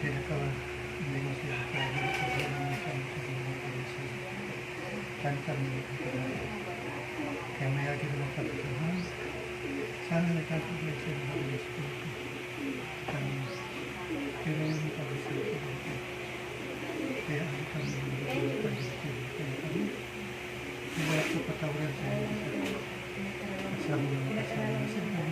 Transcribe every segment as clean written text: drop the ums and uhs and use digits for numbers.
pinaka hindi mo sila kaya sa mga kami kaya may agad naman pagkakahan sana nagkakagay sa mga Espiritu pero yung pag-Espiritu kaya ang kami ng pag-Espiritu kaya kami wala sa patawaran sa inyo kasama ng kasama sa inyo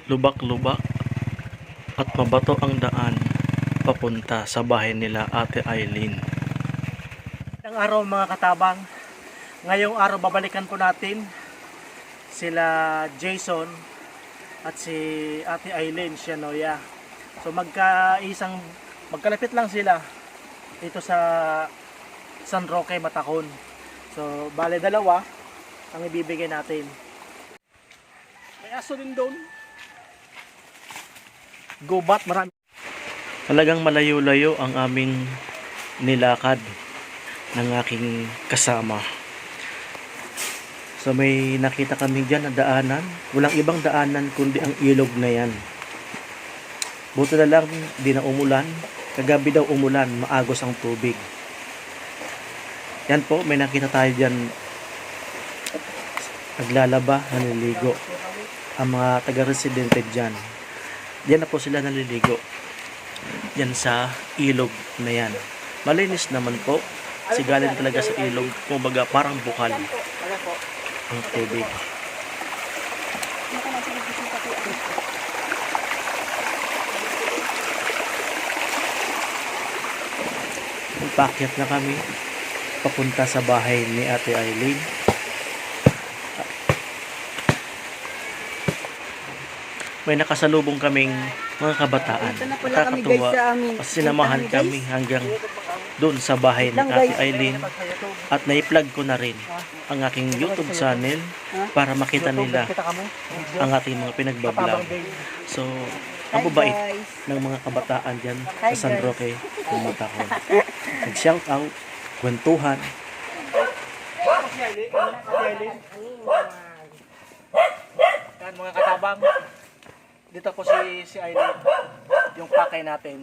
Lubak-lubak at mabato ang daan papunta sa bahay nila Ate Eileen. Ang araw mga katabang, ngayong araw babalikan po natin sila Jason at si Ate Eileen Shanoya. So magkalapit lang sila dito sa San Roque, Matacon. So bale dalawa ang ibibigay natin. May aso din doon. Gubat, marami. Talagang malayo-layo ang aming nilakad ng aking kasama. So may nakita kami dyan na daanan. Walang ibang daanan kundi ang ilog na yan. Buti na lang di na umulan. Kagabi daw umulan, maagos ang tubig. Yan po, may nakita tayo dyan naglalaba, naliligo. Ang mga taga-residente dyan. Diyan na po sila naliligo. Yan sa ilog na yan. Malinis naman po. Sigaling talaga sa ilog. Kumbaga parang bukal ang tubig. Paakyat na kami papunta sa bahay ni Ate Eileen. May nakasalubong kaming mga kabataan. Nakakatuwa kasi sinamahan kami hanggang doon sa bahay ni Ate Eileen at na-plug ko na rin ang aking YouTube channel para makita nila ang ating mga pinagbablog. So, ang babait ng mga kabataan dyan sa San Roque, Matacon. Nag-shout out, kwentuhan. Yan mga katabang, dito po si Eileen, yung pakay natin.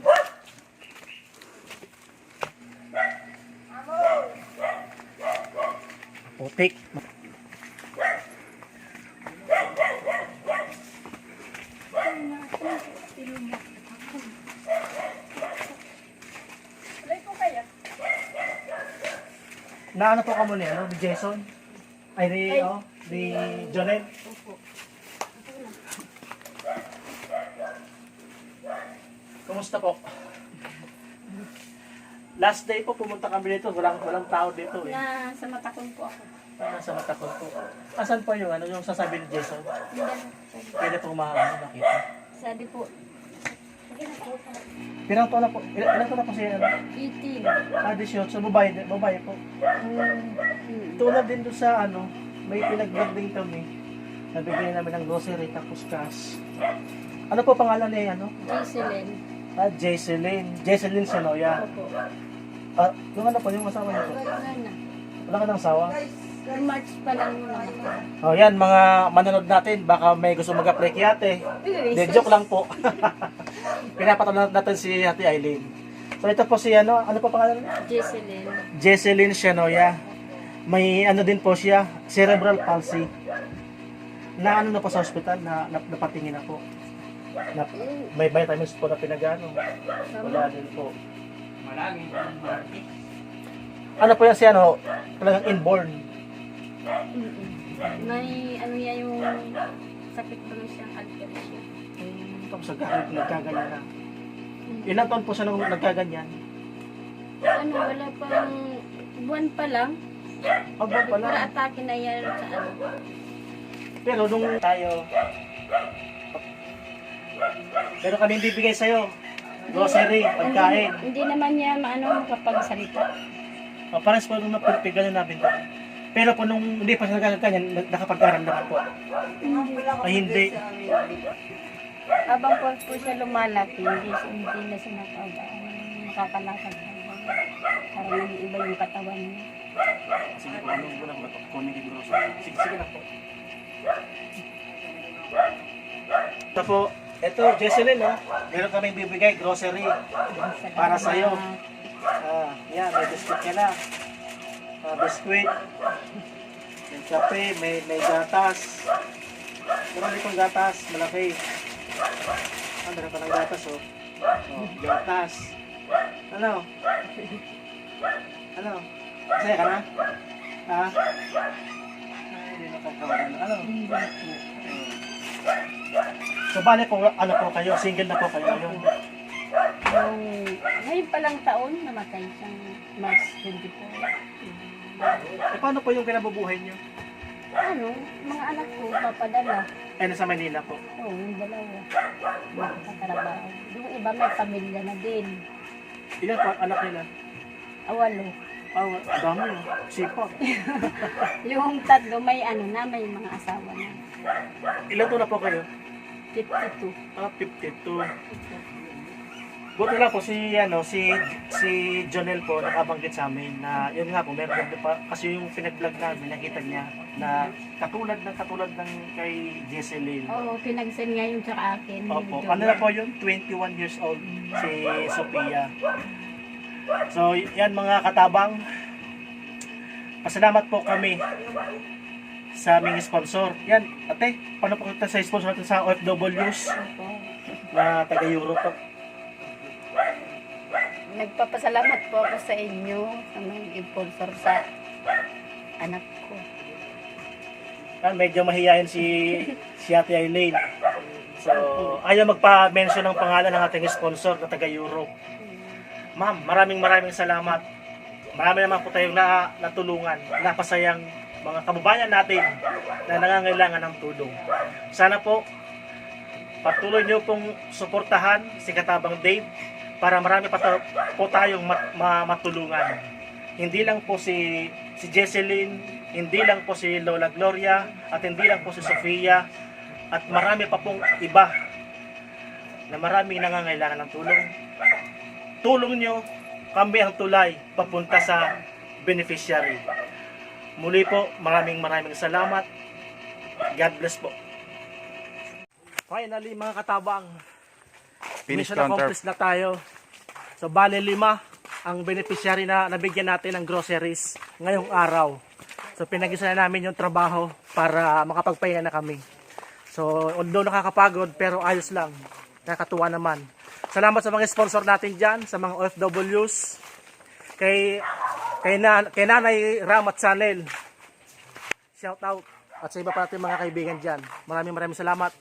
Putik. Na ano po ka muna, ano? Ni Jason? Ay, ni Jonel? Kumusta po? Last day po pumunta kami dito, walang tao dito eh. Nasa Matacon po ako. Nasa Matacon po. Asan po yung sasabi ni Jason? Pwede po makita. Sabi po, Ilang taon na po siya? 18. 18, babae po. Tulad din doon sa may pinag-vlog din kami. Nabigyan namin ng grocery tapos cash. Ano po pangalan niya Jocelyn. Jocelyn Shanoya. Opo. Yung yung asawa niya po? Wala na. Wala ka ng asawa? Yung March pa lang yun ako. Yan, mga manonood natin, baka may gusto mag-apply kay ate. De, joke lang po. Pinapatalo natin si Ate Eileen. So ito po si ano po pangalan niya? Jocelyn. Jocelyn Shanoya. May din po siya, cerebral palsy. Na na po sa ospital, napatingin na po. May vitamins po na pinagano. Wala din po. Ano po yan si talagang inborn. May yan yung sakit pa lang siyang alopecia. Tapos nagkaganyan na. Ilang taon po siya nung nagkaganyan? Wala pang buwan pa lang. Buwan pa lang. Para atake na yan sa Pero nung tayo, pero kami hindi bigay sa'yo. Grocery, pagkain. Hindi naman niya makapagsalita. Parang po nung napirpigan na namin doon. Pero po nung hindi pa siya nagkaganyan, nakapag-aral naman po. Ay hindi. Habang po siya lumalaki, hindi na siya nakapag makakalakad lang. Para nag-iiba yung katawan niya. Sige po, anong muna ba ito? Kunin yung grocery. Sige, sige na po. Ito po, ito, Jesselyn, no? Meron kaming bibigay, grocery. Para sa'yo. Yan, may biskuit ka na. Biskuit. May kape, may gatas. Meron dito gatas, malaki. Meron pa ng gatas, oh. Gatas. Ano? Ano? Masaya ka na? Ha? Ay, hindi nakakawalan. Ano? So, bale po, ano po kayo? Single na po kayo ngayon? Ngayon palang taon, namatay siyang March 24. Paano po yung kinabubuhay niyo? Ano, mga anak ko, papadala. Nasa Manila po. Oo, yung dalawa. Nakakarabaho. Yung iba may pamilya na din. Ilan po anak nila? Awalo. Dami oh. Sipag. Yung tatlo may may mga asawa na. Ilan to na po kayo? 52. 52. Buti lang po si Jonel po nakabanggit sa amin na yun nga po meron din pa kasi yung pinag-vlog namin nakita niya na katulad ng kay Jesselyn. Oo, pinag-send nga yung tsaka akin. Opo. Ano na po yun? 21 years old si Sophia. So yan mga katabang, pasalamat po kami sa aming sponsor. Yan, ate, paano po kita sa sponsor natin sa OFWs Opo. na taga-Europe? Nagpapasalamat po ako sa inyo sa mga sponsor sa anak ko. Yan, medyo mahihayin si Ate Eileen. So, ayaw magpa-mention ng pangalan ng ating sponsor na taga-Europe. Ma'am, maraming salamat. Marami naman po tayong natulungan, napasayang mga kababayan natin na nangangailangan ng tulong. Sana po, patuloy niyo pong suportahan si Katabang Dave para marami pa po tayong matulungan. Hindi lang po si Jesselyn, hindi lang po si Lola Gloria, at hindi lang po si Sofia, at marami pa pong iba na maraming nangangailangan ng tulong. Tulong nyo, kami ang tulay papunta sa beneficiary. Muli po, maraming salamat. God bless po. Finally mga katabang, Finish mission counter. accomplished na tayo. So bale 5 ang beneficiary na nabigyan natin ng groceries ngayong araw. So pinag-isa na namin yung trabaho para makapagpahinga na kami. So although nakakapagod pero ayos lang. Nakakatuwa naman. Salamat sa mga sponsor natin dyan, sa mga OFWs, kay Nanay Ramat Channel. Shout out. At sa iba pa natin mga kaibigan dyan. Maraming salamat.